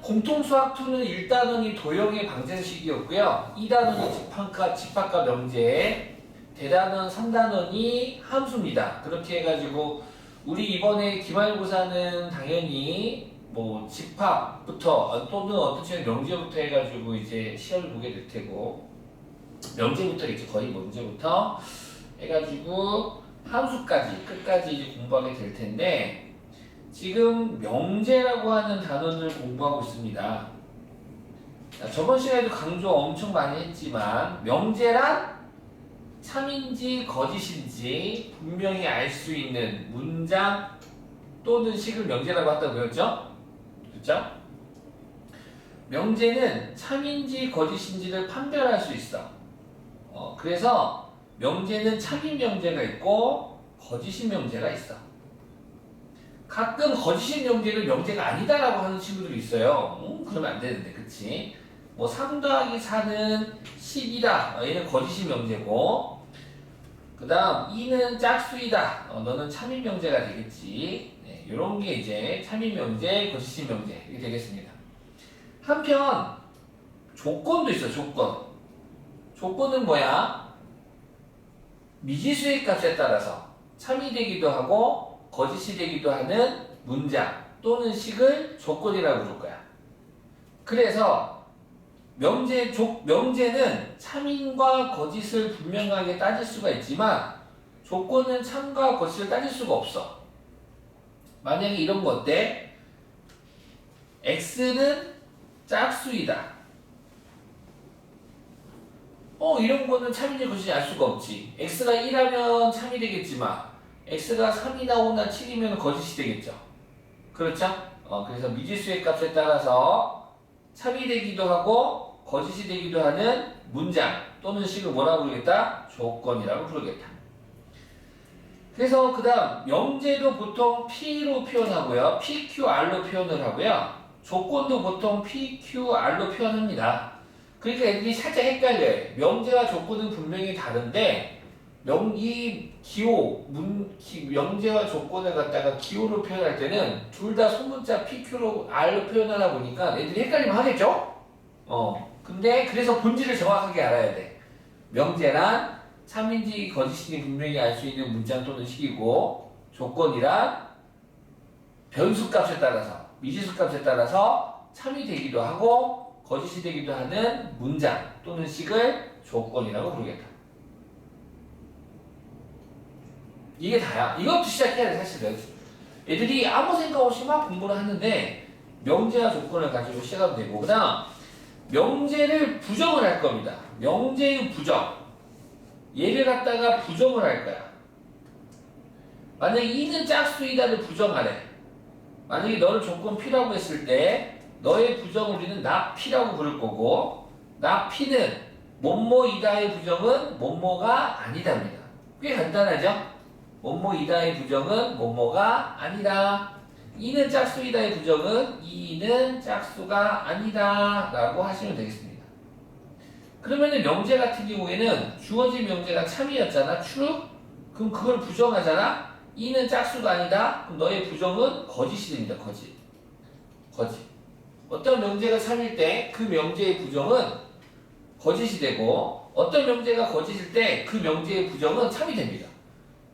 공통수학2는 1단원이 도형의 방정식이었고요. 2단원이 집합과 명제, 대단원 3단원이 함수입니다. 그렇게 해가지고 우리 이번에 기말고사는 당연히 뭐 집합부터 또는 어떤 식의 명제부터 해가지고 이제 시험을 보게 될 테고, 명제부터겠죠. 거의 문제부터 해가지고 함수까지 끝까지 이제 공부하게 될 텐데, 지금 명제라고 하는 단원을 공부하고 있습니다. 자, 저번 시간에도 강조 엄청 많이 했지만, 명제란 참인지 거짓인지 분명히 알 수 있는 문장 또는 식을 명제라고 한다고 배웠죠? 그렇죠? 명제는 참인지 거짓인지를 판별할 수 있어. 그래서 명제는 참인 명제가 있고 거짓인 명제가 있어. 가끔 거짓인 명제를 명제가 아니다라고 하는 친구들이 있어요. 그러면 안 되는데, 그치? 뭐 3 더하기 4는 10이다. 얘는 거짓인 명제고, 그 다음 2는 짝수이다. 너는 참인 명제가 되겠지. 네, 요런 게 이제 참인 명제, 거짓인 명제 이렇게 되겠습니다. 한편 조건도 있어. 조건은 뭐야? 미지수의 값에 따라서 참이 되기도 하고 거짓이 되기도 하는 문장 또는 식을 조건이라고 부를 거야. 그래서 명제는 참인과 거짓을 분명하게 따질 수가 있지만 조건은 참과 거짓을 따질 수가 없어. 만약에 이런 거 어때? x는 짝수이다. 이런 거는 참인지 거짓인지 알 수가 없지. x가 1하면 참이 되겠지만 x가 3이나 5나 7이면 거짓이 되겠죠. 그렇죠? 그래서 미지수의 값에 따라서 참이 되기도 하고 거짓이 되기도 하는 문장 또는 식을 뭐라고 부르겠다? 조건이라고 부르겠다. 그래서 그 다음 명제도 보통 P로 표현하고요. PQR로 표현을 하고요. 조건도 보통 PQR로 표현합니다. 그러니까 애들이 살짝 헷갈려요. 명제와 조건은 분명히 다른데 명제와 조건을 갖다가 기호로 표현할 때는 둘 다 소문자 PQ로 R로 표현하다 보니까 애들이 헷갈리면 하겠죠? 근데 그래서 본질을 정확하게 알아야 돼. 명제란 참인지 거짓인지 분명히 알 수 있는 문장 또는 식이고, 조건이란 변수값에 따라서, 미지수값에 따라서 참이 되기도 하고 거짓이 되기도 하는 문장 또는 식을 조건이라고 부르겠다. 이게 다야. 이것부터 시작해야 돼, 사실은. 애들이 아무 생각 없이 막 공부를 하는데 명제와 조건을 가지고 시작하면 되고, 그 다음 명제를 부정을 할 겁니다. 명제의 부정. 얘를 갖다가 부정을 할 거야. 만약에 2는 짝수이다를 부정하래. 만약에 너를 조건 P라고 했을 때 너의 부정을 우리는 나 P라고 부를 거고, 나 P는 뭐뭐이다의 부정은 뭐뭐가 아니다입니다. 꽤 간단하죠? 뭐뭐이다의 부정은 뭐뭐가 아니다. 2는 짝수이다의 부정은 2는 짝수가 아니다 라고 하시면 되겠습니다. 그러면은 명제 같은 경우에는 주어진 명제가 참이었잖아. true? 그럼 그걸 부정하잖아. 2는 짝수가 아니다. 그럼 너의 부정은 거짓이 됩니다. 거짓. 어떤 명제가 참일 때 그 명제의 부정은 거짓이 되고, 어떤 명제가 거짓일 때 그 명제의 부정은 참이 됩니다.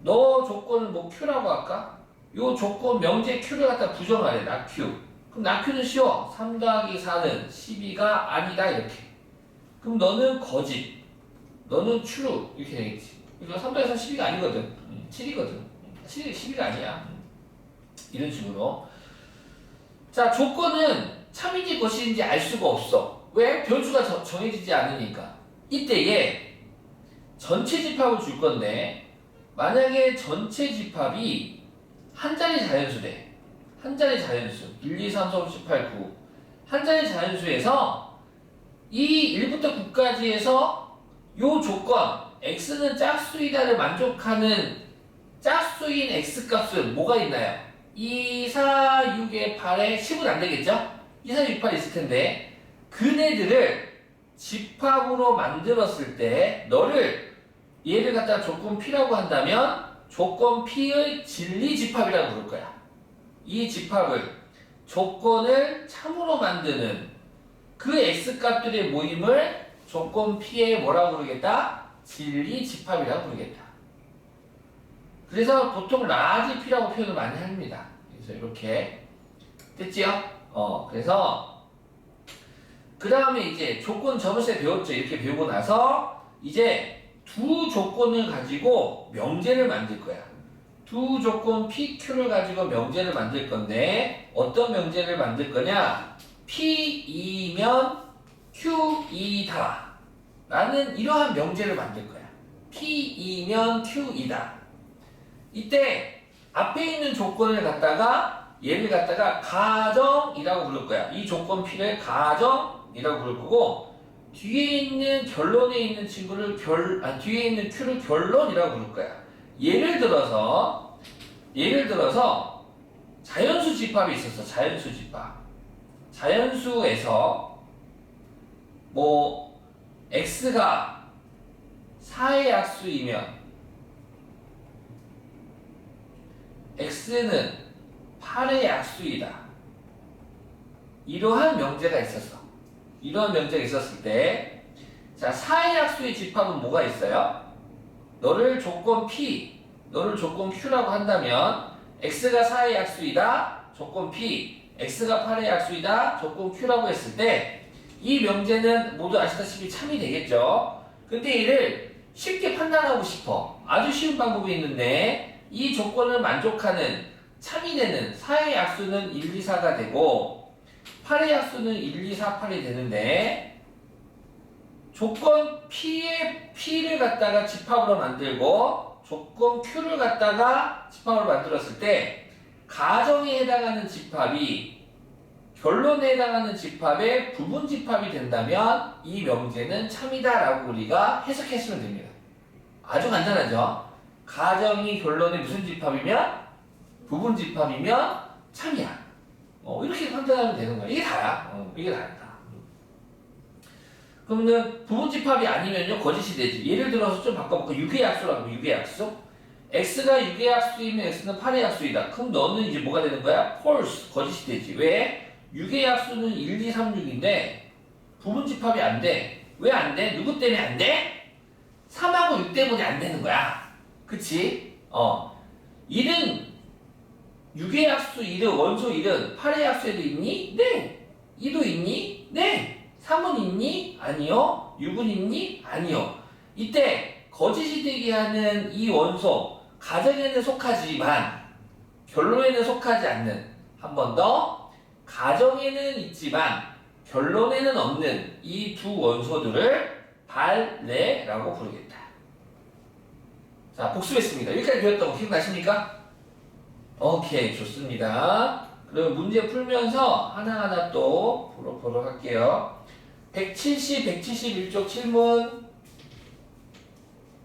너 조건을 뭐 Q라고 할까? 요 조건 명제 Q를 갖다 부정하래. 나 Q. 그럼 나 Q는 쉬워. 3 더하기 4는 12가 아니다. 이렇게. 그럼 너는 거짓. 너는 true. 이렇게 되겠지. 그러니까 3 더하기 4는 12가 아니거든. 7이거든. 12가 아니야. 이런 식으로. 자, 조건은 참인지 거짓인지 알 수가 없어. 왜? 변수가 정해지지 않으니까. 이때에 전체 집합을 줄 건데, 만약에 전체 집합이 한 자리 자연수래. 한 자리 자연수. 1, 2, 3, 4, 5, 6, 7, 8, 9. 한 자리 자연수에서 이 1부터 9까지에서 요 조건, x는 짝수이다를 만족하는 짝수인 x값은 뭐가 있나요? 2, 4, 6에 8에 10은 안 되겠죠? 2, 4, 6, 8 있을 텐데, 그네들을 집합으로 만들었을 때 너를 얘를 갖다가 조건 P라고 한다면 조건 P의 진리 집합이라고 부를 거야. 이 집합을 조건을 참으로 만드는 그 x값들의 모임을 조건 P의 뭐라고 부르겠다? 진리 집합이라고 부르겠다. 그래서 보통 라지 P라고 표현을 많이 합니다. 그래서 이렇게 됐지요? 그래서 그 다음에 이제 조건 저번 시간에 배웠죠. 이렇게 배우고 나서 이제 두 조건을 가지고 명제를 만들 거야. 두 조건 PQ를 가지고 명제를 만들 건데 어떤 명제를 만들 거냐? P2면 Q2다 라는 이러한 명제를 만들 거야. P2면 Q이다. 이때 앞에 있는 조건을 갖다가 얘를 갖다가 가정이라고 부를 거야. 이 조건 P를 가정이라고 부를 거고 뒤에 있는 결론에 있는 친구를 뒤에 있는 Q를 결론이라고 부를 거야. 예를 들어서 자연수 집합이 있었어. 자연수 집합. 자연수에서 뭐 x가 4의 약수이면 x는 8의 약수이다. 이러한 명제가 있었어. 이러한 명제가 있었을 때, 자, 4의 약수의 집합은 뭐가 있어요? 너를 조건 P, 너를 조건 Q라고 한다면 x가 4의 약수이다. 조건 P, x가 8의 약수이다. 조건 Q라고 했을 때 이 명제는 모두 아시다시피 참이 되겠죠. 근데 이를 쉽게 판단하고 싶어. 아주 쉬운 방법이 있는데 이 조건을 만족하는 참이 되는 4의 약수는 1, 2, 4가 되고 8의 약수는 1, 2, 4, 8이 되는데 조건 P를 갖다가 집합으로 만들고 조건 Q를 갖다가 집합으로 만들었을 때 가정에 해당하는 집합이 결론에 해당하는 집합의 부분 집합이 된다면 이 명제는 참이다 라고 우리가 해석했으면 됩니다. 아주 간단하죠? 가정이 결론의 무슨 집합이면 부분 집합이면 참이야. 이렇게 판단하면 되는 거야. 이게 다야. 이게 다야. 그러면 부분 집합이 아니면요 거짓이 되지. 예를 들어서 좀 바꿔볼까? 6의 약수라고. 6의 약수. x가 6의 약수이면 x는 8의 약수이다. 그럼 너는 이제 뭐가 되는 거야? false. 거짓이 되지. 왜? 6의 약수는 1, 2, 3, 6인데 부분 집합이 안 돼. 왜 안 돼? 누구 때문에 안 돼? 3하고 6 때문에 안 되는 거야. 그치? 1은 6의 약수 1은 원소 1은 8의 약수에도 있니? 네. 2도 있니? 네. 3은 있니? 아니요. 6은 있니? 아니요. 이때 거짓이 되게 하는 이 원소 가정에는 속하지만 결론에는 속하지 않는 한 번 더 가정에는 있지만 결론에는 없는 이 두 원소들을 발레라고 부르겠다. 자, 복습했습니다. 여기까지 배웠던 거 기억나십니까? 오케이, 좋습니다. 그럼 문제 풀면서 하나하나 또 보도록 할게요. 171쪽 질문.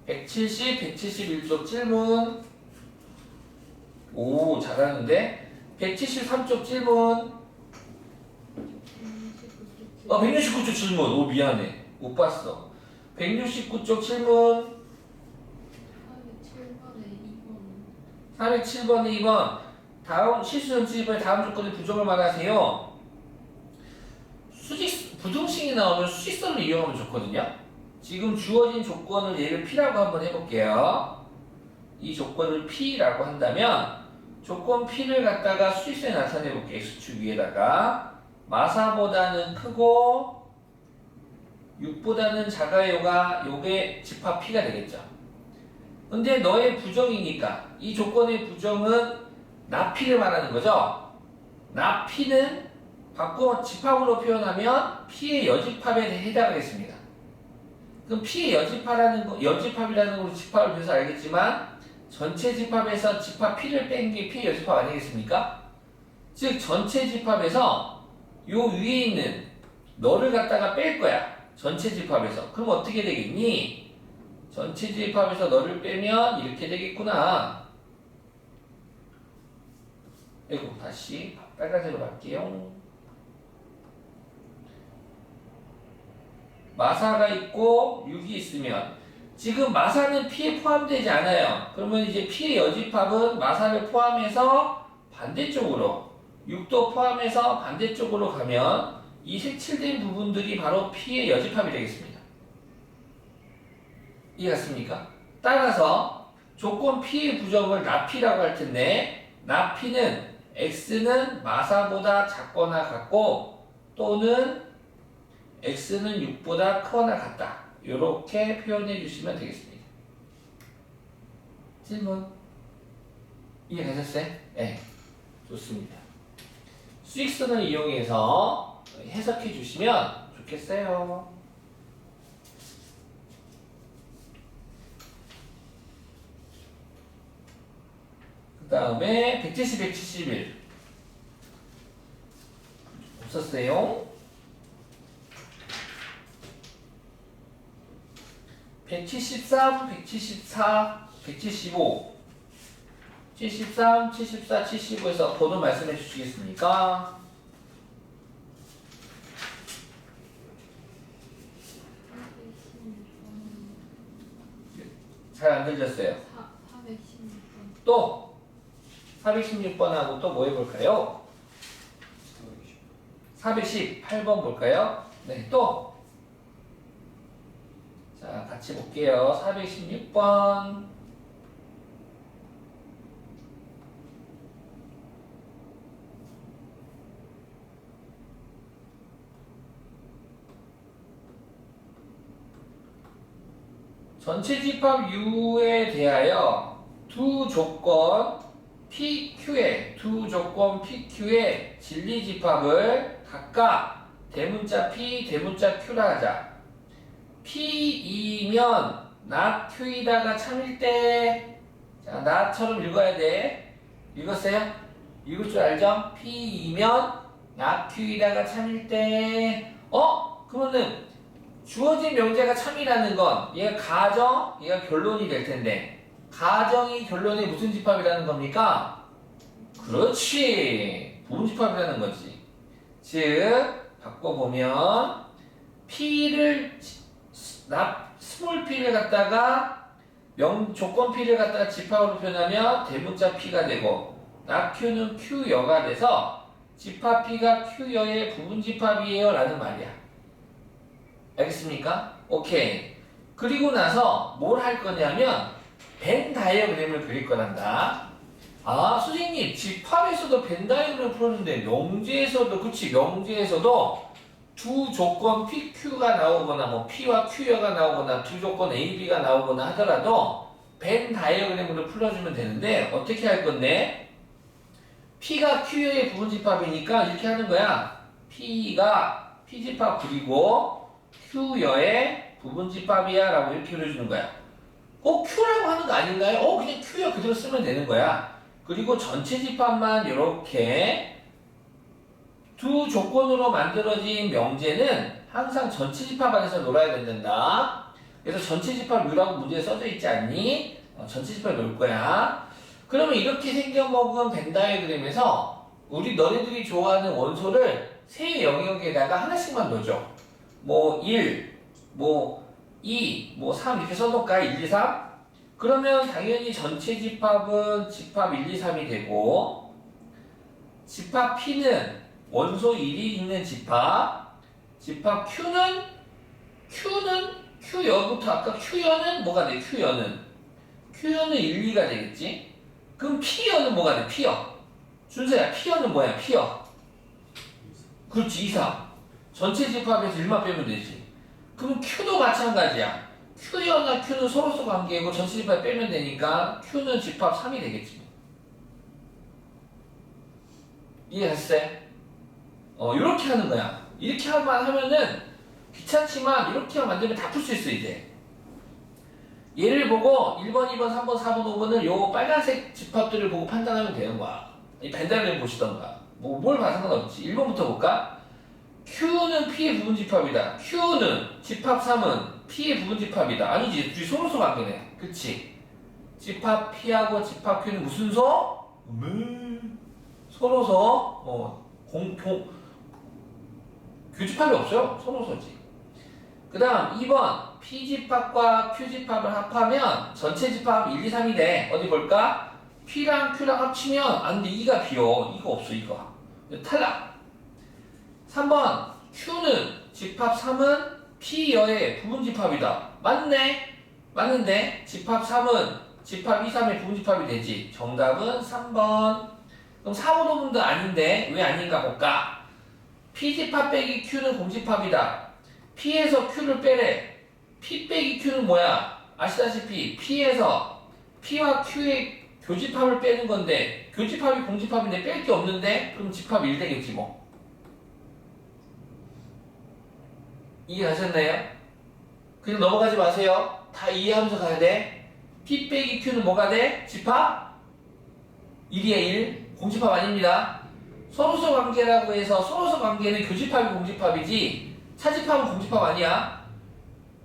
171쪽 질문. 오, 잘하는데? 173쪽 질문. 169쪽 질문. 오, 미안해. 못 봤어. 169쪽 질문. 407번에 2번. 다음 실수전치집의 다음 조건의 부정을 말하세요. 부등식이 나오면 수직선을 이용하면 좋거든요. 지금 주어진 조건을 얘를 P라고 한번 해볼게요. 이 조건을 P라고 한다면 조건 P를 갖다가 수직선에 나타내볼게요. X축 위에다가 마사보다는 크고 6보다는 작아요가 요게 집합 P가 되겠죠. 근데 너의 부정이니까 이 조건의 부정은 나P를 말하는 거죠. 나P는 바꿔 집합으로 표현하면 P의 여집합에 해당하겠습니다. 그럼 P의 여집합이라는 걸 집합을 배워서 알겠지만 전체 집합에서 집합 P를 뺀 게 P의 여집합 아니겠습니까? 즉 전체 집합에서 요 위에 있는 너를 갖다가 뺄 거야. 전체 집합에서. 그럼 어떻게 되겠니? 전체 집합에서 너를 빼면 이렇게 되겠구나. 아이고, 다시 빨간색으로 할게요. 마사가 있고 6이 있으면 지금 마사는 P에 포함되지 않아요. 그러면 이제 P의 여집합은 마사를 포함해서 반대쪽으로 6도 포함해서 반대쪽으로 가면 이 색칠된 부분들이 바로 P의 여집합이 되겠습니다. 이해갔습니까? 따라서 조건 P의 부정을 나P라고 할 텐데 나P는 X는 마사보다 작거나 같고 또는 X는 6보다 크거나 같다. 이렇게 표현해 주시면 되겠습니다. 질문 이해가셨어요? 네, 좋습니다. 수익선을 이용해서 해석해 주시면 좋겠어요. 그 다음에 170, 171 없었어요. 173, 174, 175 73, 74, 75에서 번호 말씀해 주시겠습니까? 잘 안 들렸어요. 416번. 또 416번하고 또 뭐 해볼까요? 418번 볼까요? 네, 또 자, 같이 볼게요. 416번 전체 집합 U에 대하여 두 조건 PQ의 진리 집합을 각각 대문자 P, 대문자 Q라 하자. P이면 not Q이다가 참일 때, 자, not처럼 읽어야 돼. 읽었어요? 읽을 줄 알죠? P이면 not Q이다가 참일 때, 그러면은 주어진 명제가 참이라는 건 얘가 가정, 얘가 결론이 될 텐데 가정이 결론이 무슨 집합이라는 겁니까? 그렇지, 부분집합이라는 거지. 즉 바꿔보면 P를 스몰 P를 갖다가 조건 P를 갖다가 집합으로 표현하면 대문자 P가 되고 Q는 Q여가 돼서 집합 P가 Q여의 부분집합이에요 라는 말이야. 알겠습니까? 오케이. 그리고 나서 뭘 할 거냐면 벤 다이어그램을 그릴 거란다. 아, 선생님 집합에서도 벤 다이어그램을 풀었는데 명제에서도, 그치, 명제에서도 두 조건 PQ가 나오거나 뭐 P와 Q여가 나오거나 두 조건 A, B가 나오거나 하더라도 벤 다이어그램으로 풀어주면 되는데 어떻게 할 건데? P가 Q여의 부분집합이니까 이렇게 하는 거야. P가 P집합 그리고 Q여의 부분집합이야 라고 이렇게 그려주는 거야. Q라고 하는 거 아닌가요? 그냥 Q여 그대로 쓰면 되는 거야. 그리고 전체 집합만 이렇게 두 조건으로 만들어진 명제는 항상 전체 집합 안에서 놀아야 된다. 그래서 전체 집합 U라고 문제에 써져 있지 않니? 전체 집합 놓을 거야. 그러면 이렇게 생겨먹은 벤 다이어그램에서 너네들이 좋아하는 원소를 세 영역에다가 하나씩만 넣어줘. 뭐 1, 뭐 2, 뭐 3 이렇게 써놓을까? 1, 2, 3? 그러면 당연히 전체 집합은 집합 1, 2, 3이 되고 집합 P는 원소 1이 있는 집합 Q는 Q여부터 아까 Q여는 뭐가 돼? Q여는 1, 2가 되겠지? 그럼 P여는 뭐가 돼? P여. 준서야, P여는 뭐야? P여. 그렇지, 2, 3. 전체 집합에서 1만 빼면 되지. 그럼 Q도 마찬가지야. Q여나 Q는 서로서 관계이고 전체 집합 빼면 되니까 Q는 집합 3이 되겠지. 이해했어요? 이렇게 하는 거야. 이렇게 하면은 귀찮지만 이렇게 만들면 다 풀 수 있어 이제. 얘를 보고 1번, 2번, 3번, 4번, 5번을 요 빨간색 집합들을 보고 판단하면 되는 거야. 이 벤다그램 보시던가. 뭘 봐서 상관없지. 1번부터 볼까? Q는 P의 부분집합이다. Q는 집합 3은 P의 부분집합이다. 아니지, 둘이 서로서 관계네. 그치? 집합 P하고 집합 Q는 무슨 소? 서로서 교집합이 없어요. 서로서지. 그 다음 2번 P집합과 Q집합을 합하면 전체 집합 1, 2, 3이 돼. 어디 볼까? P랑 Q랑 합치면 안 돼. 2가 비어. 이거 없어 이거. 탈락. 3번 Q는 집합 3은 P여의 부분집합이다. 맞네. 맞는데 집합 3은 집합 2, 3의 부분집합이 되지. 정답은 3번. 그럼 4, 5도분도 아닌데 왜 아닌가 볼까? P집합 빼기 Q는 공집합이다. P에서 Q를 빼래. P 빼기 Q는 뭐야? 아시다시피 P에서 P와 Q의 교집합을 빼는 건데 교집합이 공집합인데 뺄 게 없는데 그럼 집합 1 되겠지 뭐. 이해하셨나요? 그냥 넘어가지 마세요. 다 이해하면서 가야 돼. P 빼기 Q는 뭐가 돼? 집합 1이야 1. 공집합 아닙니다. 서로서 관계라고 해서 서로서 관계는 교집합이 공집합이지 차집합은 공집합 아니야.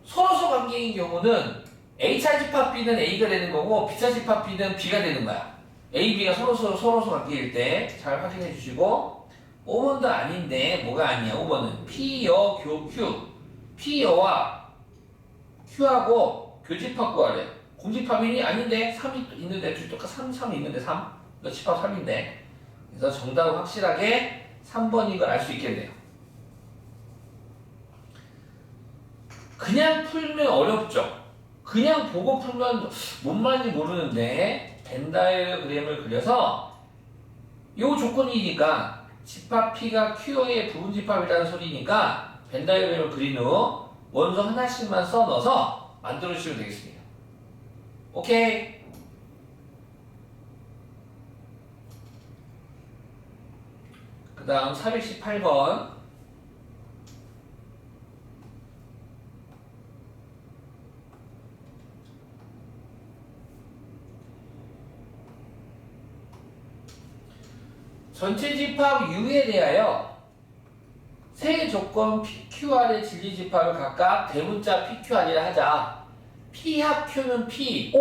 서로서 관계인 경우는 A차집합 B는 A가 되는 거고 B차집합 B는 B가 되는 거야. A, B가 서로서 관계일 때 잘 확인해 주시고 5번도 아닌데 뭐가 아니야. 5번은 P여 교 Q P여와 Q하고 교집합 구하래. 공집합이니? 아닌데 3이 있는데 둘 똑같아. 3이 있는데 3 이거 집합 3인데 그래서 정답은 확실하게 3번인 걸 알 수 있겠네요. 그냥 풀면 어렵죠. 그냥 보고 풀면 뭔 말인지 모르는데 벤다이어그램을 그려서 요 조건이니까 집합 P가 Q의 부분집합이라는 소리니까 벤다이어그램을 그린 후 원소 하나씩만 써 넣어서 만들어 주시면 되겠습니다. 오케이. 그 다음 418번 전체 집합 U에 대하여 세 조건 PQR의 진리집합을 각각 대문자 PQR이라 하자. P 합 Q는 P.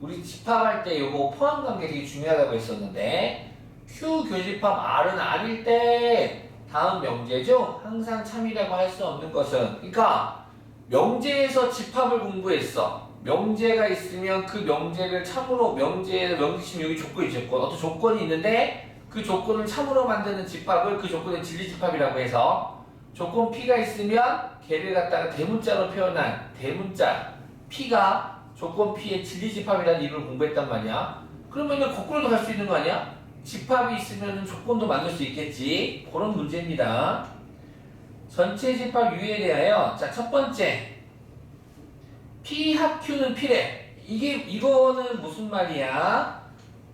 우리 집합할 때 요거 포함관계 되게 중요하다고 했었는데 Q 교집합 R은 R일 때 다음 명제 중 항상 참이라고 할 수 없는 것은 그러니까 명제에서 집합을 공부했어. 명제가 있으면 그 명제를 참으로 명제심 여기 조건이 조건 어떤 조건이 있는데 그 조건을 참으로 만드는 집합을 그 조건의 진리집합이라고 해서 조건 P가 있으면 걔를 갖다가 대문자로 표현한 대문자 P가 조건 P의 진리집합이라는 이론을 공부했단 말이야. 그러면 거꾸로도 갈 수 있는 거 아니야? 집합이 있으면 조건도 만들 수 있겠지. 그런 문제입니다. 전체 집합 U에 대하여 자, 첫 번째 P 합 Q는 P래. 이거는 무슨 말이야?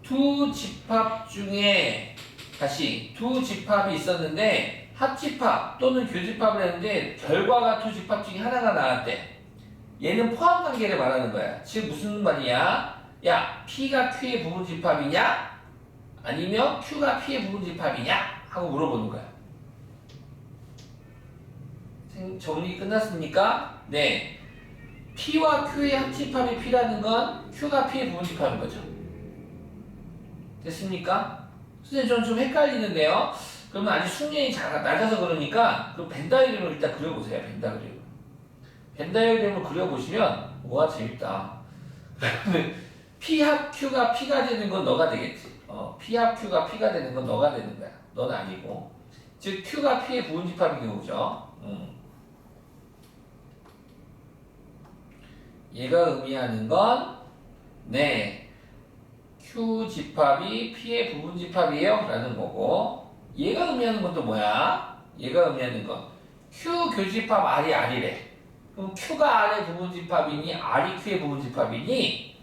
두 집합 중에 다시 두 집합이 있었는데 합집합 또는 교집합을 했는데 결과가 두 집합 중에 하나가 나왔대. 얘는 포함관계를 말하는 거야. 즉 무슨 말이야? 야, P가 Q의 부분집합이냐? 아니면 Q가 P의 부분집합이냐? 하고 물어보는 거야. 정리 끝났습니까? 네. P와 Q의 합집합이 P라는 건 Q가 P의 부분집합인 거죠. 됐습니까? 선생님 저는 좀 헷갈리는데요. 그러면 아직 숙련이 낮아서 그러니까 그럼 벤다이어그램을 일단 그려보세요. 벤다이어그램을 그려보시면 우와 재밌다. P 합 Q가 P가 되는 건 너가 되겠지. P 합 Q가 P가 되는 건 너가 되는 거야. 넌 아니고. 즉 Q가 P의 부분집합인 경우죠. 얘가 의미하는 건 네. Q 집합이 P의 부분집합이에요 라는 거고 얘가 의미하는 건 또 뭐야? 얘가 의미하는 건 Q 교집합 R이 R이래. 그럼 Q가 R의 부분집합이니 R이 Q의 부분집합이니?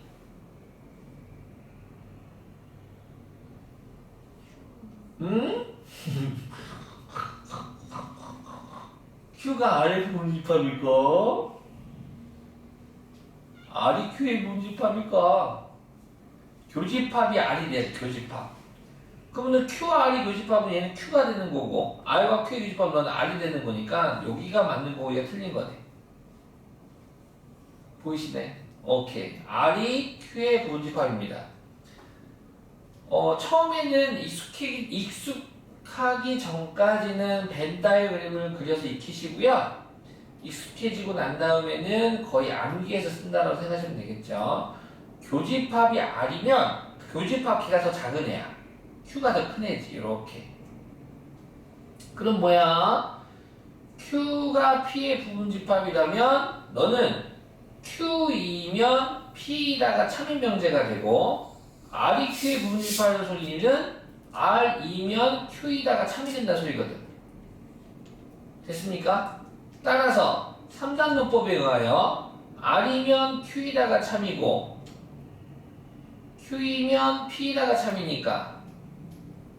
응? Q가 R의 부분집합일까? R이 Q의 부분집합일까? 교집합이 R이 돼, 교집합. 그러면 Q와 R이 교집합은 얘는 Q가 되는 거고 R과 Q의 교집합은 너는 R이 되는 거니까 여기가 맞는 거고 얘가 틀린 거네. 보이시네? 오케이. R이 Q의 부분집합입니다. 처음에는 익숙하기 전까지는 벤 다이어그램을 그려서 익히시고요. 익숙해지고 난 다음에는 거의 암기해서 쓴다고 생각하시면 되겠죠. 교집합이 R이면 교집합 Q가 더 작은 애야. Q가 더 큰 애지. 이렇게. 그럼 뭐야? Q가 P의 부분집합이라면 너는 Q이면 P에다가 참임명제가 되고 R이 Q의 부분집합이라는 소리는 R이면 Q에다가 참이 된다 소리거든. 됐습니까? 따라서 3단론법에 의하여 R이면 Q에다가 참이고 Q이면 P에다가 참이니까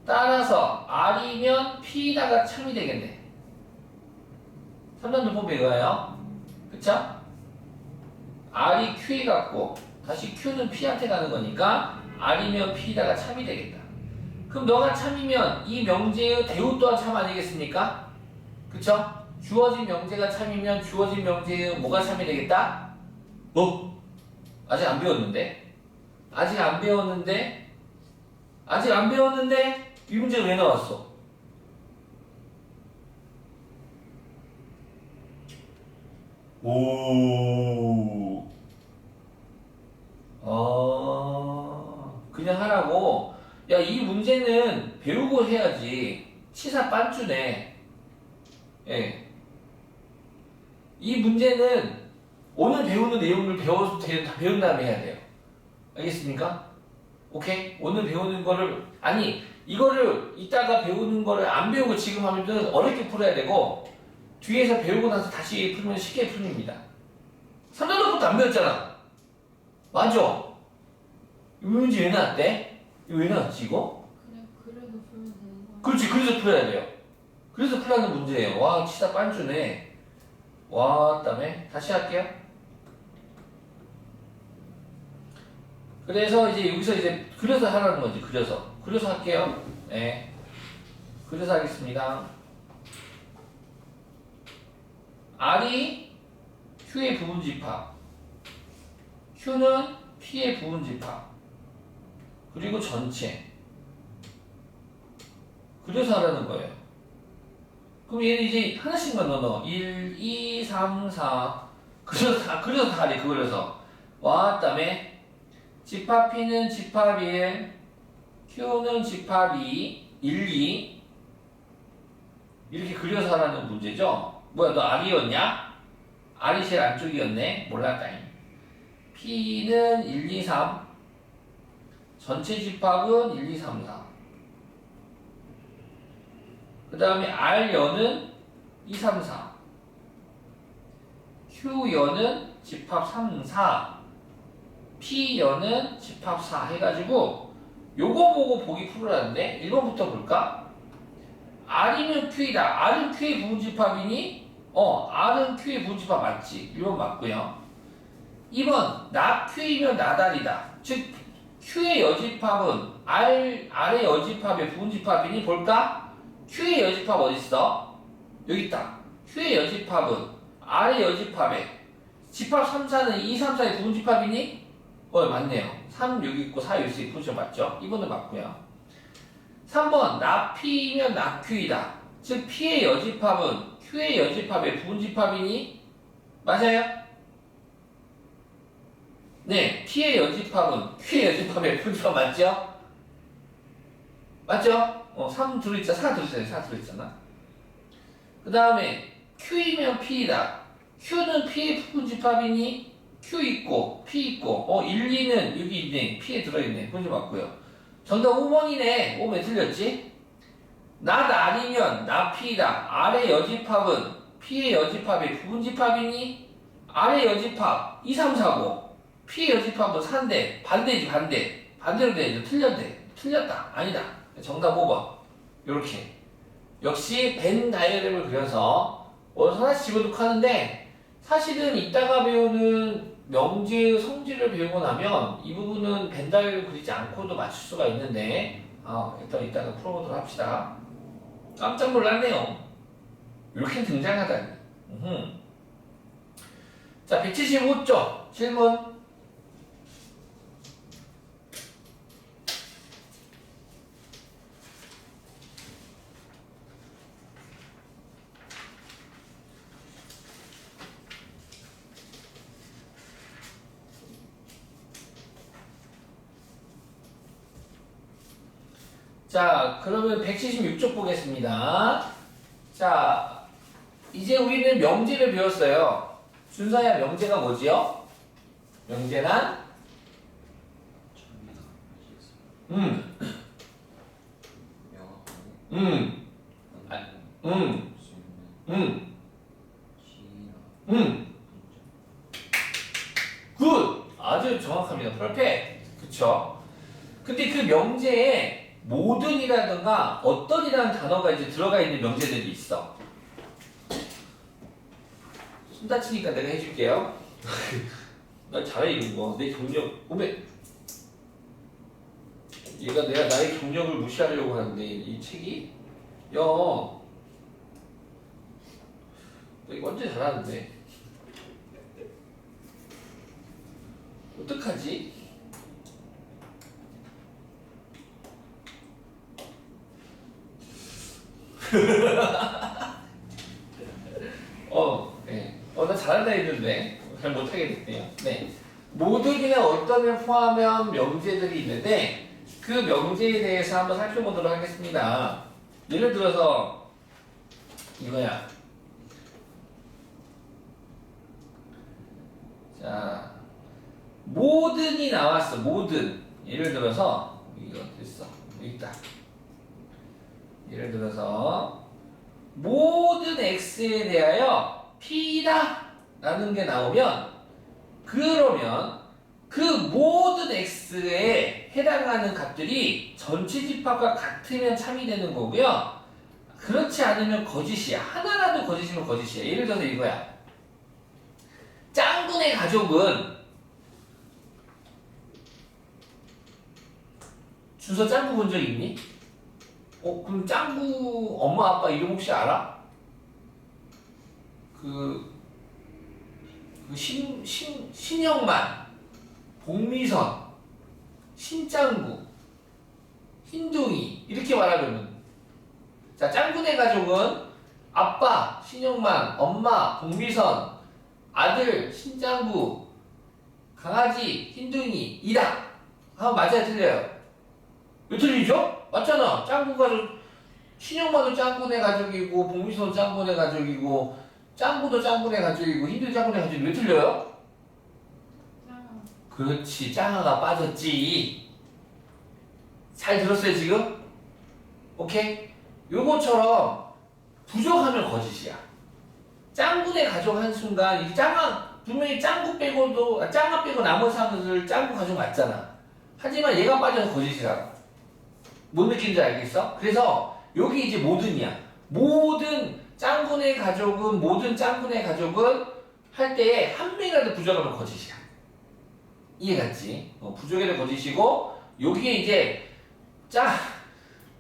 따라서 R이면 P에다가 참이 되겠네. 3단론법에 의하여 그쵸? R이 Q에 갔고 다시 Q는 P한테 가는 거니까 R이면 P에다가 참이 되겠다. 그럼 너가 참이면 이 명제의 대우 또한 참 아니겠습니까? 그쵸? 주어진 명제가 참이면 주어진 명제의 뭐가 참이 되겠다? 뭐? 아직 안 배웠는데? 아직 안 배웠는데? 아직 안 배웠는데? 이 문제 왜 나왔어? 오. 그냥 하라고. 야, 이 문제는 배우고 해야지. 치사 빤쭈네. 예. 이 문제는 오늘 배우는 내용을 배운 다음에 해야 돼요. 알겠습니까? 오케이? 오늘 배우는 거를, 아니, 이거를 이따가 배우는 거를 안 배우고 지금 하면 어렵게 풀어야 되고, 뒤에서 배우고 나서 다시 풀면 쉽게 풀립니다. 3단원부터 안 배웠잖아. 맞아? 이 문제 왜 나왔대? 이거 왜 나왔지, 이거? 그래도 풀면 되는 거야. 그렇지, 그래서 풀어야 돼요. 그래서 풀라는 문제예요. 와, 치사 빤쭈네. 와, 그다음에 다시 할게요. 그래서 이제 여기서 이제 그려서 하라는 거지. 그려서 할게요. 네. 그려서 하겠습니다. R이 Q의 부분집합, Q는 P의 부분집합, 그리고 전체. 그려서 하라는 거예요. 그럼 얘는 이제 하나씩만 넣어. 1, 2, 3, 4. 그려서 다 하래, 그려서. 와, 그다음에 집합 P는 집합 1, Q는 집합 2, 1, 2. 이렇게 그려서 하라는 문제죠. 뭐야, 너 R이었냐? R이 제일 안쪽이었네. 몰랐다잉. P는 1, 2, 3. 전체 집합은 1, 2, 3, 4. 그 다음에 R여는 2, 3, 4. Q여는 집합 3, 4. P여는 집합 4 해가지고 요거 보고 보기 풀으라는데 1번부터 볼까? R이면 Q이다. R은 Q의 부분집합이니? R은 Q의 부분집합 맞지? 1번 맞고요. 2번 나 Q이면 나달이다. 즉 Q의 여집합은 R의 여집합의 부분집합이니? 볼까? Q의 여집합 어딨어? 여기 있다. Q의 여집합은 R의 여집합에 집합 3, 4는 2, 3, 4의 부분집합이니? 맞네요. 3 여기 있고 4 여기 있으니 부분집합 맞죠? 2번은 맞고요. 3번 나 P이면 나 Q이다. 즉 P의 여집합은 Q의 여집합의 부분집합이니? 맞아요? 네, P의 여집합은 Q의 여집합의 부분집합 맞죠? 맞죠? 3 들어있잖아. 4 들어있잖아. 4 들어있잖아. 그 다음에 Q이면 P이다. Q는 P의 부분집합이니? Q 있고 P 있고 1, 2는 여기 있네. P에 들어있네. 부분집합 맞고요. 정답 5번이네. 5번 왜 틀렸지? 나 R이면 나 P이다. R의 여집합은 P의 여집합의 부분집합이니? R의 여집합 2, 3, 4고 P의 여집합은 4인데 반대지 반대. 반대로 돼야죠. 틀렸다. 아니다. 정답 5번. 요렇게. 역시 벤 다이어그램을 그려서 하나씩 집어넣고 하는데 사실은 이따가 배우는 명제의 성질을 배우고 나면 이 부분은 벤 다이어그램을 그리지 않고도 맞출 수가 있는데 일단 이따가 풀어보도록 합시다. 깜짝 놀랐네요. 이렇게 등장하다니. 자, 175쪽 질문. 자, 그러면 176쪽 보겠습니다. 자, 이제 우리는 명제를 배웠어요. 준서야, 명제가 뭐지요? 명제란? 굿! 아주 정확합니다. 퍼펙트. 그쵸? 근데 그 명제에 모든이라든가 어떤이라는 단어가 이제 들어가 있는 명제들이 있어. 손 다치니까 내가 해줄게요. 나 잘해 이런 거. 내 경력 오메. 얘가 내가 나의 경력을 무시하려고 하는데 이 책이 너 이거 완전 잘하는데 어떡하지? 네. 나 잘한다 했는데 잘 못하게 됐네요. 네. 모든이나 어떤을 포함한 명제들이 있는데 그 명제에 대해서 한번 살펴보도록 하겠습니다. 예를 들어서 이거야. 자, 모든이 나왔어. 모든. 예를 들어서 이거 됐어. 여기 있다. 예를 들어서 모든 x에 대하여 p다 라는 게 나오면 그러면 그 모든 x에 해당하는 값들이 전체 집합과 같으면 참이 되는 거고요. 그렇지 않으면 거짓이야. 하나라도 거짓이면 거짓이야. 예를 들어서 이거야. 짱군의 가족은 준서 짱구 본 적 있니? 그럼 짱구 엄마 아빠 이름 혹시 알아? 신영만, 복미선, 신짱구, 흰둥이 이렇게 말하면 자, 짱구네 가족은 아빠 신영만, 엄마 복미선, 아들 신짱구, 강아지 흰둥이 이다. 맞아요, 틀려요? 왜 틀리죠? 맞잖아. 짱구 가족 신영만도 짱구네 가족이고 복미선도 짱구네 가족이고 짱구도 짱구네 가족이고 흰둥이 짱구네 가족이 왜 틀려요? 짱아. 그렇지, 짱아가 빠졌지. 잘 들었어요 지금? 오케이? 요거처럼 부족하면 거짓이야. 짱구네 가족 한순간 이 짱아 분명히 짱구 빼고도 짱아 빼고 나머지 사람들 짱구 가족 맞잖아. 하지만 얘가 빠져서 거짓이라고. 뭔 느낌인지 알겠어? 그래서 여기 이제 모든이야. 모든 짱구네 가족은 모든 짱구네 가족은 할 때에 한 명이라도 부족하면 거짓이야. 이해갔지? 부족해도 거짓이고 여기에 이제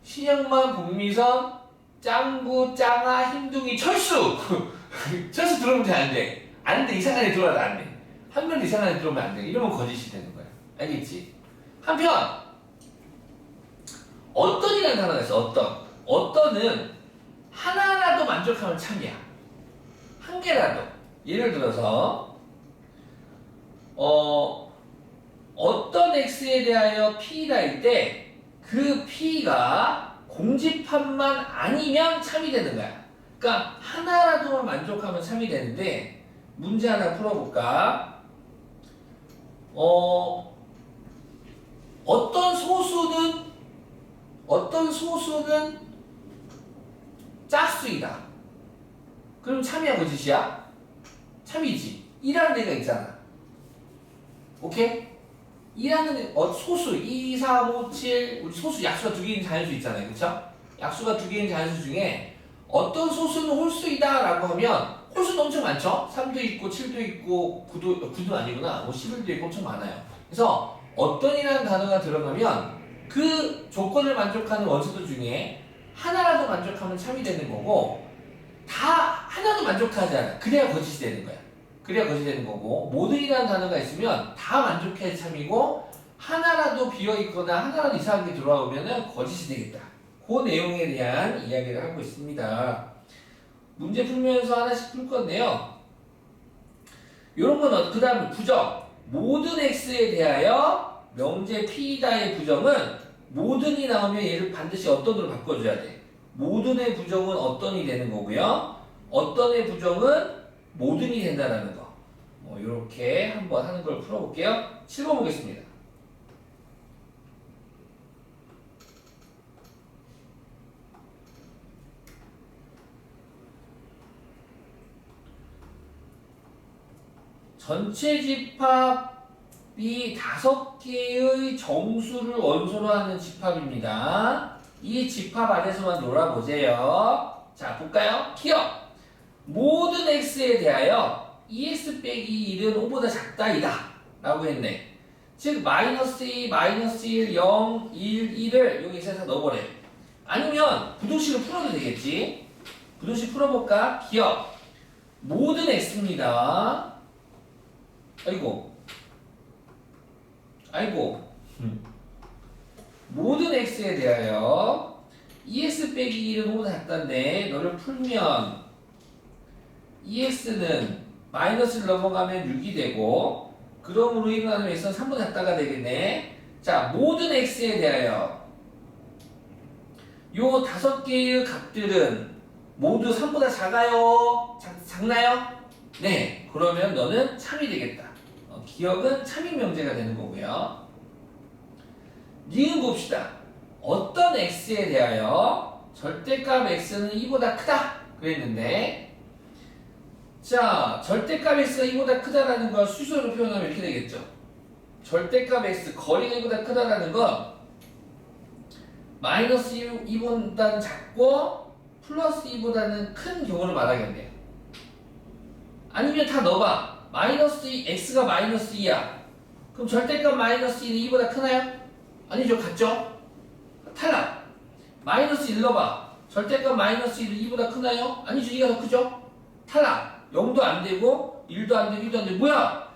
신영만, 복미선, 짱구, 짱아, 흰둥이, 철수! 철수 들어오면 안 돼. 안 돼. 이상한 애 들어와도 안 돼. 한 명 이상한 애 들어오면 안 돼. 이러면 거짓이 되는 거야. 알겠지? 한편 어떤이라는 단어가 있어. 어떤은 하나라도 만족하면 참이야. 한 개라도. 예를 들어서 어떤 x에 대하여 p다일 때 그 p가 공집합만 아니면 참이 되는 거야. 그러니까 하나라도만 만족하면 참이 되는데 문제 하나 풀어볼까? 어떤 소수는 짝수이다. 그럼 참이야 거짓이야? 참이지. 2라는 애가 있잖아. 오케이? 2라는 소수 2, 4, 5, 7 우리 소수 약수가 두 개인 자연수 있잖아요. 그쵸? 약수가 두 개인 자연수 중에 어떤 소수는 홀수이다 라고 하면 홀수는 엄청 많죠? 3도 있고 7도 있고 9도 아니구나. 11도 있고 엄청 많아요. 그래서 어떤이라는 단어가 들어가면 그 조건을 만족하는 원소들 중에 하나라도 만족하면 참이 되는 거고 다 하나도 만족하지 않아. 그래야 거짓이 되는 거야. 그래야 거짓이 되는 거고 모든이라는 단어가 있으면 다 만족해야 참이고 하나라도 비어있거나 하나라도 이상한 게 들어오면 거짓이 되겠다. 그 내용에 대한 이야기를 하고 있습니다. 문제 풀면서 하나씩 풀 건데요. 요런 건 그 다음 부정. 모든 x에 대하여 명제 p다의 부정은 모든이 나오면 얘를 반드시 어떤으로 바꿔줘야 돼. 모든 의 부정은 어떤이 되는 거고요. 어떤 의 부정은 모든이 된다라는 거. 뭐 이렇게 한번 하는 걸 풀어볼게요. 7번 보겠습니다. 전체 집합이 5개의 정수를 원소로 하는 집합입니다. 이 집합 안에서만 놀아보세요. 자, 볼까요? 기억! 모든 x에 대하여 ES 빼기 1은 5보다 작다이다 라고 했네. 즉 마이너스 2, 마이너스 1, 0, 1, 1을 여기서 다 넣어버려요. 아니면 부등식을 풀어도 되겠지. 부등식 풀어볼까? 기억! 모든 x입니다. 아이고 모든 x에 대하여 ES 빼기 1은 5보다 작다인데 너를 풀면 ES는 마이너스를 넘어가면 6이 되고 그러므로 일어나는 x는 3보다 작다가 되겠네. 자, 모든 x에 대하여 요 5개의 값들은 모두 3보다 작아요? 작나요? 네, 그러면 너는 참이 되겠다. 기억은 참인 명제가 되는 거고요. 니은 봅시다. 어떤 x에 대하여 절대값 x는 2보다 크다 그랬는데, 자, 절대값 x가 2보다 크다라는 걸 수소로 표현하면 이렇게 되겠죠. 절대값 x, 거리가 2보다 크다라는 건 마이너스 2보다는 작고 플러스 2보다는 큰 경우를 말하겠네요. 아니면 다 넣어봐. 마이너스 2, x가 마이너스 2야. 그럼 절대값 마이너스 2는 2보다 크나요? 아니죠. 같죠? 탈락. 마이너스 1 넣어봐. 절대값 마이너스 1은 2보다 크나요? 아니죠. 2가 더 크죠? 탈락. 0도 안 되고 1도 안 되고 2도 안 되고 뭐야?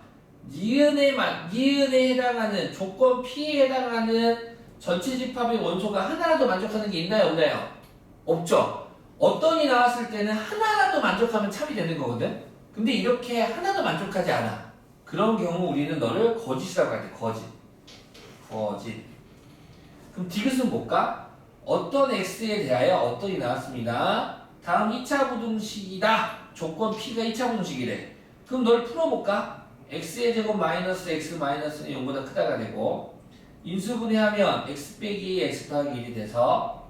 니은에 해당하는 조건 P에 해당하는 전체 집합의 원소가 하나라도 만족하는 게 있나요? 없나요? 없죠. 어떤이 나왔을 때는 하나라도 만족하면 참이 되는 거거든. 근데 이렇게 하나도 만족하지 않아. 그런 경우 우리는 너를 거짓이라고 할 때 거짓. 그럼 디귿은 뭘까? 어떤 x에 대하여 어떤이 나왔습니다. 다음 2차 부등식이다. 조건 p가 2차 부등식이래. 그럼 널 풀어볼까? x의 제곱 마이너스 x 마이너스는 0보다 크다가 되고 인수분해하면 x 빼기 x 더하기 1이 돼서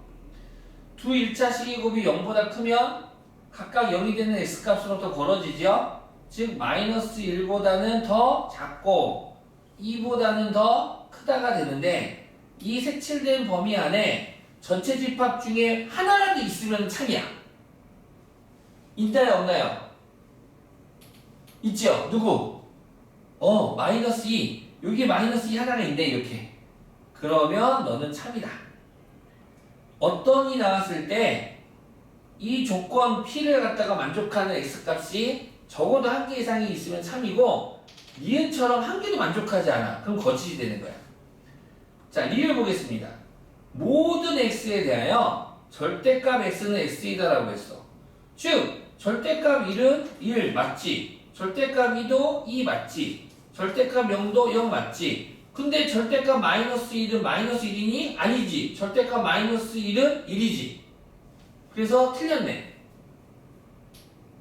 두 1차 식이곱이 0보다 크면 각각 0이 되는 x값으로부터 벌어지죠. 즉 마이너스 1보다는 더 작고 2보다는 더 크다가 되는데 이 색칠된 범위 안에 전체 집합 중에 하나라도 있으면 참이야. 있나요? 없나요? 있죠? 누구? 마이너스 2. 여기 마이너스 2 하나가 있네 이렇게. 그러면 너는 참이다. 어떤이 나왔을 때 이 조건 P를 갖다가 만족하는 X값이 적어도 한 개 이상이 있으면 참이고 니은처럼 한 개도 만족하지 않아. 그럼 거짓이 되는 거야. 자, 리을 보겠습니다. 모든 X에 대하여 절대값 X는 X이다라고 했어. 즉 절대값 1은 1 맞지? 절대값 2도 2 맞지? 절대값 0도 0 맞지? 근데 절대값 마이너스 1은 마이너스 1이니? 아니지. 절대값 마이너스 1은 1이지. 그래서 틀렸네.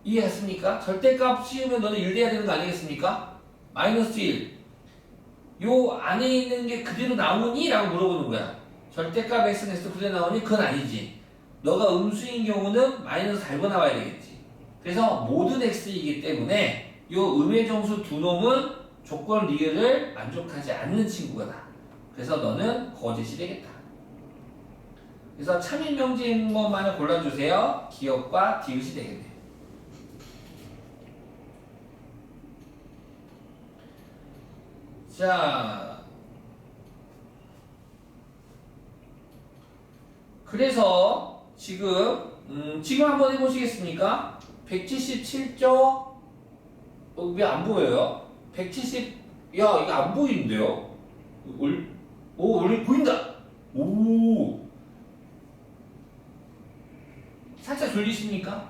이해했습니까? 절대값 씌우면 너는 1 돼야 되는 거 아니겠습니까? 마이너스 1. 요 안에 있는 게 그대로 나오니? 라고 물어보는 거야. 절대값 x는 그대로 나오니? 그건 아니지. 너가 음수인 경우는 마이너스 달고 나와야 되겠지. 그래서 모든 x이기 때문에 요 음의 정수 두 놈은 조건 리을을 만족하지 않는 친구다. 그래서 너는 거짓이 되겠다. 그래서 참인 명제인 것만을 골라주세요. 기억과 디귿이 되겠네요. 자, 그래서 지금 한번 해보시겠습니까? 177조 왜 안 보여요? 170 야 이거 안 보이는데요? 원래 보인다. 오. 살짝 졸리십니까?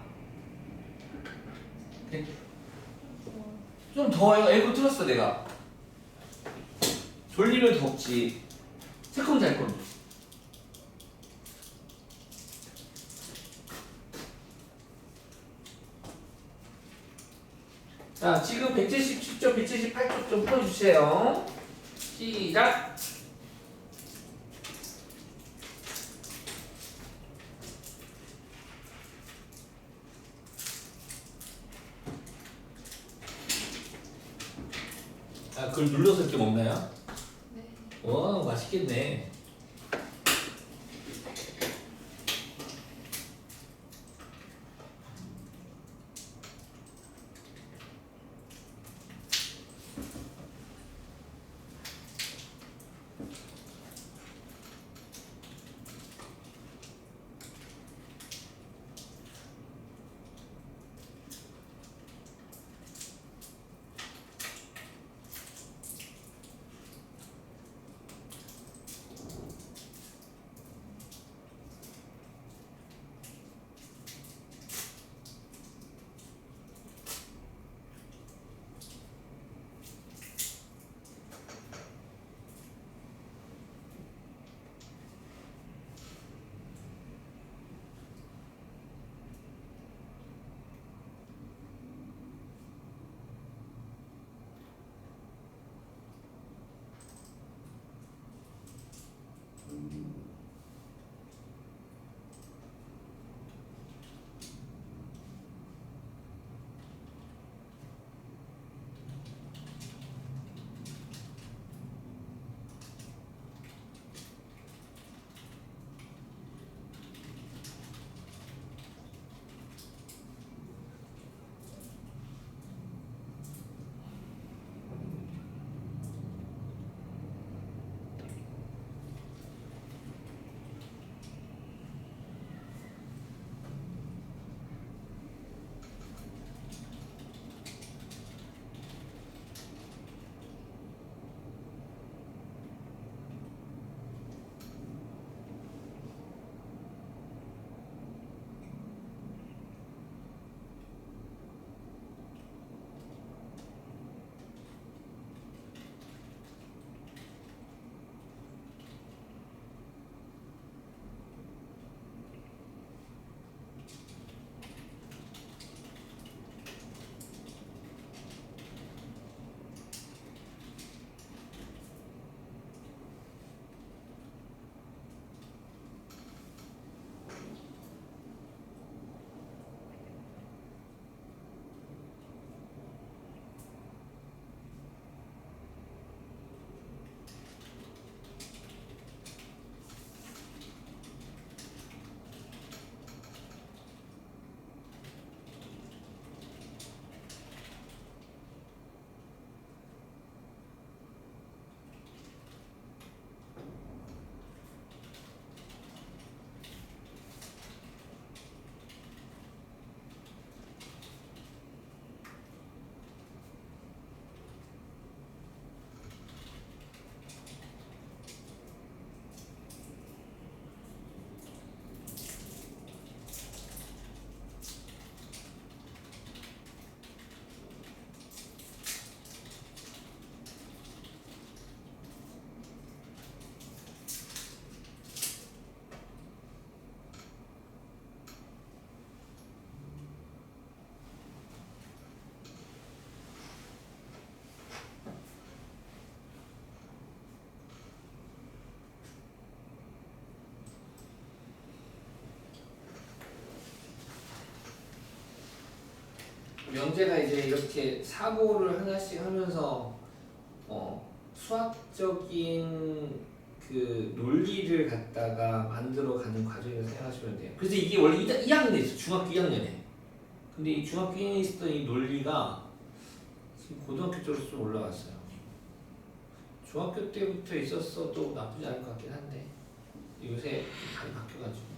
좀 더워요. 에어컨 틀었어 내가. 졸리면 덥지. 새콤달콤. 자, 지금 177쪽, 178쪽 좀 풀어주세요. 시작! 아, 그걸 눌러서 이렇게 먹나요? 네. 와, 맛있겠네. 명제가 이제 이렇게 사고를 하나씩 하면서 수학적인 그 논리를 갖다가 만들어가는 과정이라고 생각하시면 돼요. 그래서 이게 원래 2학년에 있어, 중학교 2학년에. 근데 이 중학교 2학년에 있었던 이 논리가 지금 고등학교 쪽으로 좀 올라왔어요. 중학교 때부터 있었어도 나쁘지 않을 것 같긴 한데 요새 많이 바뀌어가지고.